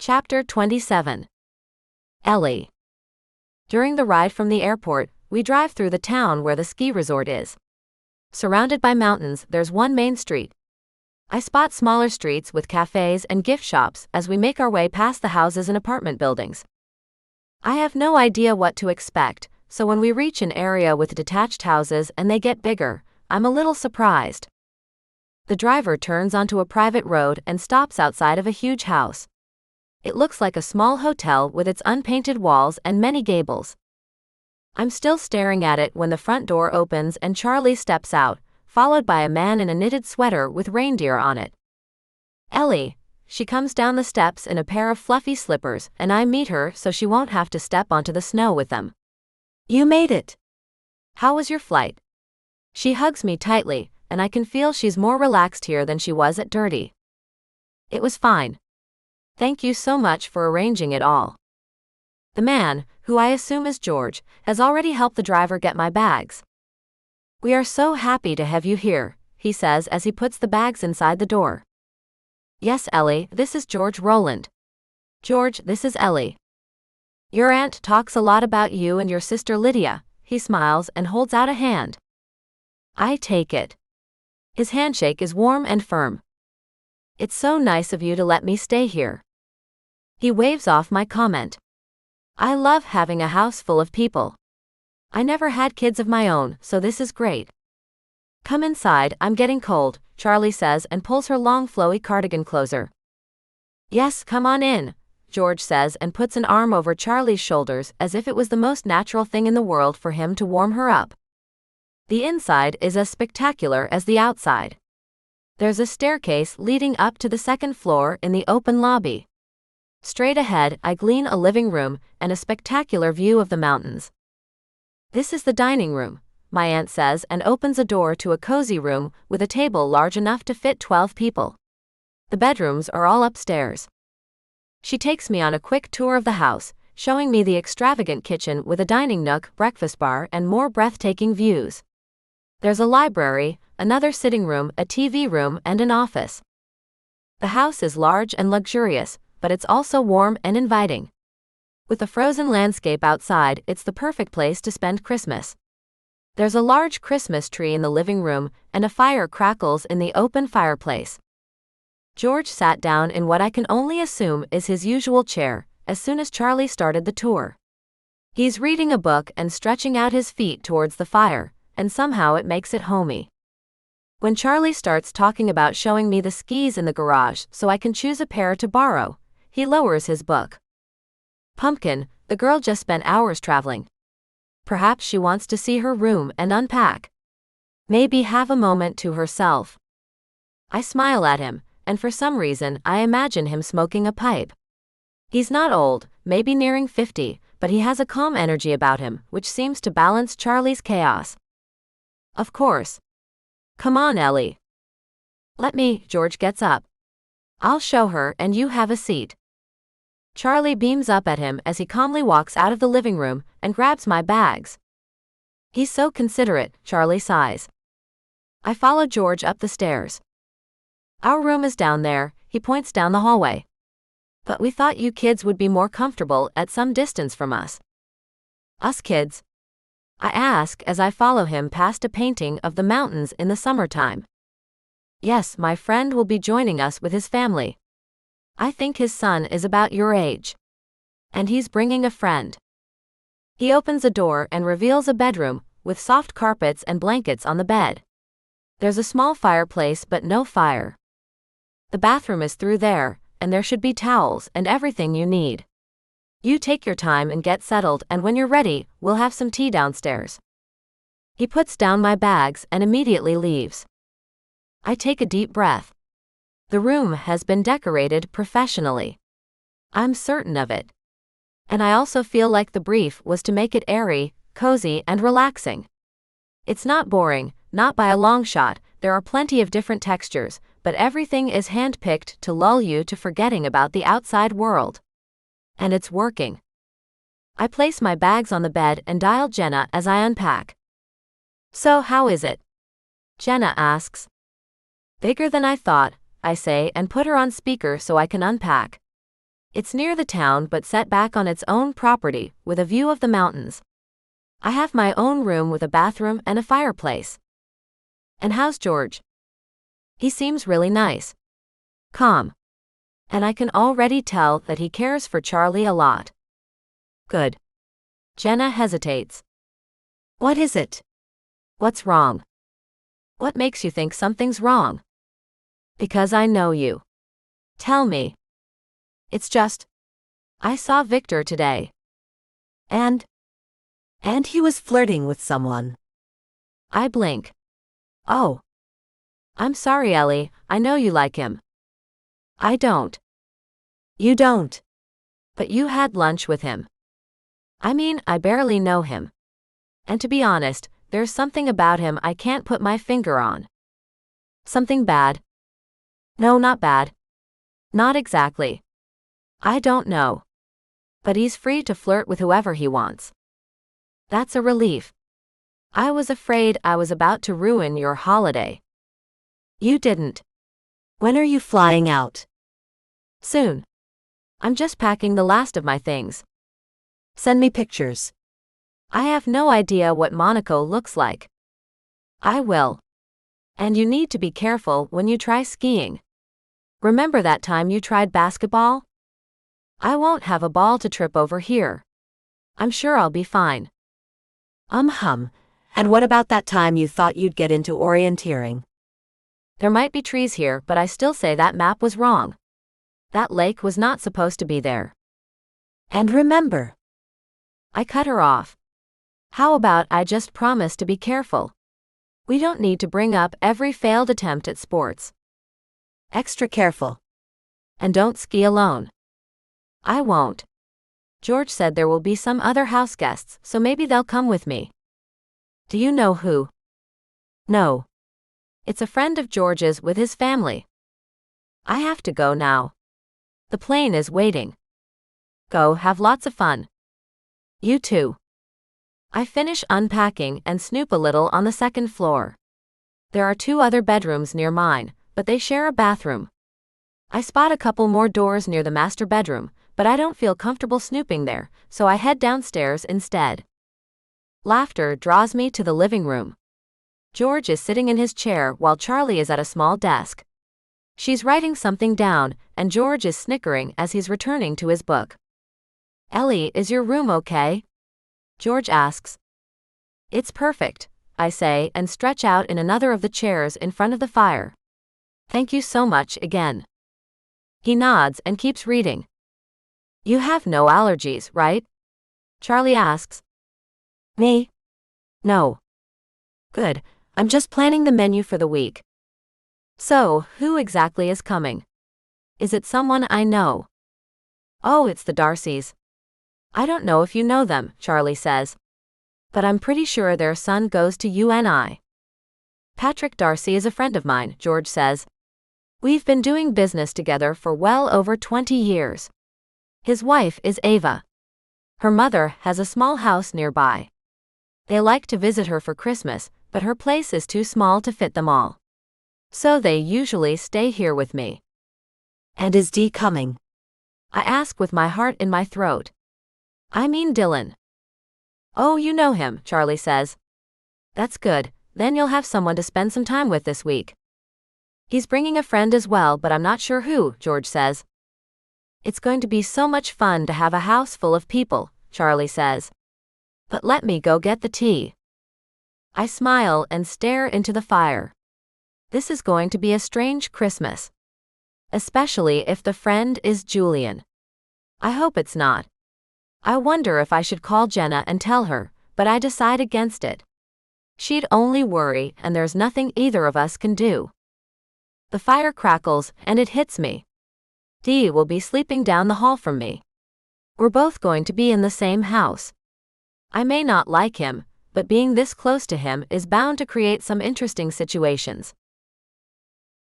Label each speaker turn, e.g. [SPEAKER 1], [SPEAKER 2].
[SPEAKER 1] Chapter 27. Ellie. During the ride from the airport, we drive through the town where the ski resort is. Surrounded by mountains, there's one main street. I spot smaller streets with cafes and gift shops as we make our way past the houses and apartment buildings. I have no idea what to expect, so when we reach an area with detached houses and they get bigger, I'm a little surprised. The driver turns onto a private road and stops outside of a huge house. It looks like a small hotel with its unpainted walls and many gables. I'm still staring at it when the front door opens and Charlie steps out, followed by a man in a knitted sweater with reindeer on it. Ellie. She comes down the steps in a pair of fluffy slippers, and I meet her so she won't have to step onto the snow with them. You made it. How was your flight? She hugs me tightly, and I can feel she's more relaxed here than she was at Dirty. It was fine. Thank you so much for arranging it all. The man, who I assume is George, has already helped the driver get my bags. We are so happy to have you here, he says as he puts the bags inside the door. Yes, Ellie, this is George Rowland. George, this is Ellie. Your aunt talks a lot about you and your sister Lydia, he smiles and holds out a hand. I take it. His handshake is warm and firm. It's so nice of you to let me stay here. He waves off my comment. I love having a house full of people. I never had kids of my own, so this is great. Come inside, I'm getting cold, Charlie says and pulls her long flowy cardigan closer. Yes, come on in, George says and puts an arm over Charlie's shoulders as if it was the most natural thing in the world for him to warm her up. The inside is as spectacular as the outside. There's a staircase leading up to the second floor in the open lobby. Straight ahead, I glean a living room and a spectacular view of the mountains. This is the dining room, my aunt says and opens a door to a cozy room with a table large enough to fit 12 people. The bedrooms are all upstairs. She takes me on a quick tour of the house, showing me the extravagant kitchen with a dining nook, breakfast bar, and more breathtaking views. There's a library, another sitting room, a TV room, and an office. The house is large and luxurious, but it's also warm and inviting. With a frozen landscape outside, it's the perfect place to spend Christmas. There's a large Christmas tree in the living room, and a fire crackles in the open fireplace. George sat down in what I can only assume is his usual chair, as soon as Charlie started the tour. He's reading a book and stretching out his feet towards the fire, and somehow it makes it homey. When Charlie starts talking about showing me the skis in the garage so I can choose a pair to borrow, he lowers his book. Pumpkin, the girl just spent hours traveling. Perhaps she wants to see her room and unpack. Maybe have a moment to herself. I smile at him, and for some reason I imagine him smoking a pipe. He's not old, maybe nearing 50, but he has a calm energy about him, which seems to balance Charlie's chaos. Of course. Come on, Ellie. Let me, George gets up. I'll show her and you have a seat. Charlie beams up at him as he calmly walks out of the living room and grabs my bags. He's so considerate, Charlie sighs. I follow George up the stairs. Our room is down there, he points down the hallway. But we thought you kids would be more comfortable at some distance from us. Us kids? I ask as I follow him past a painting of the mountains in the summertime. Yes, my friend will be joining us with his family. I think his son is about your age. And he's bringing a friend. He opens a door and reveals a bedroom, with soft carpets and blankets on the bed. There's a small fireplace but no fire. The bathroom is through there, and there should be towels and everything you need. You take your time and get settled, and when you're ready, we'll have some tea downstairs. He puts down my bags and immediately leaves. I take a deep breath. The room has been decorated professionally. I'm certain of it. And I also feel like the brief was to make it airy, cozy, and relaxing. It's not boring, not by a long shot, there are plenty of different textures, but everything is hand-picked to lull you to forgetting about the outside world. And it's working. I place my bags on the bed and dial Jenna as I unpack. So how is it? Jenna asks. Bigger than I thought, I say and put her on speaker so I can unpack. It's near the town but set back on its own property, with a view of the mountains. I have my own room with a bathroom and a fireplace. And how's George? He seems really nice. Calm. And I can already tell that he cares for Charlie a lot. Good. Jenna hesitates. What is it? What's wrong? What makes you think something's wrong? Because I know you. Tell me. It's just, I saw Victor today. And he was flirting with someone. I blink. Oh. I'm sorry, Ellie, I know you like him. I don't. You don't. But you had lunch with him. I mean, I barely know him. And to be honest, there's something about him I can't put my finger on. Something bad? No, not bad. Not exactly. I don't know. But he's free to flirt with whoever he wants. That's a relief. I was afraid I was about to ruin your holiday. You didn't. When are you flying out? Soon. I'm just packing the last of my things. Send me pictures. I have no idea what Monaco looks like. I will. And you need to be careful when you try skiing. Remember that time you tried basketball? I won't have a ball to trip over here. I'm sure I'll be fine. And what about that time you thought you'd get into orienteering? There might be trees here, but I still say that map was wrong. That lake was not supposed to be there. And remember. I cut her off. How about I just promise to be careful? We don't need to bring up every failed attempt at sports. Extra careful. And don't ski alone. I won't. George said there will be some other house guests, so maybe they'll come with me. Do you know who? No. It's a friend of George's with his family. I have to go now. The plane is waiting. Go have lots of fun. You too. I finish unpacking and snoop a little on the second floor. There are 2 other bedrooms near mine, but they share a bathroom. I spot a couple more doors near the master bedroom, but I don't feel comfortable snooping there, so I head downstairs instead. Laughter draws me to the living room. George is sitting in his chair while Charlie is at a small desk. She's writing something down, and George is snickering as he's returning to his book. Ellie, is your room okay? George asks. It's perfect, I say, and stretch out in another of the chairs in front of the fire. Thank you so much again. He nods and keeps reading. You have no allergies, right? Charlie asks. Me? No. Good, I'm just planning the menu for the week. So, who exactly is coming? Is it someone I know? Oh, it's the Darcys. I don't know if you know them, Charlie says. But I'm pretty sure their son goes to UNI. Patrick Darcy is a friend of mine, George says. We've been doing business together for well over 20 years. His wife is Ava. Her mother has a small house nearby. They like to visit her for Christmas, but her place is too small to fit them all. So they usually stay here with me. And is Dee coming? I ask with my heart in my throat. I mean Dylan. Oh, you know him, Charlie says. That's good, then you'll have someone to spend some time with this week. He's bringing a friend as well, but I'm not sure who, George says. It's going to be so much fun to have a house full of people, Charlie says. But let me go get the tea. I smile and stare into the fire. This is going to be a strange Christmas. Especially if the friend is Julian. I hope it's not. I wonder if I should call Jenna and tell her, but I decide against it. She'd only worry, and there's nothing either of us can do. The fire crackles, and it hits me. Dee will be sleeping down the hall from me. We're both going to be in the same house. I may not like him, but being this close to him is bound to create some interesting situations.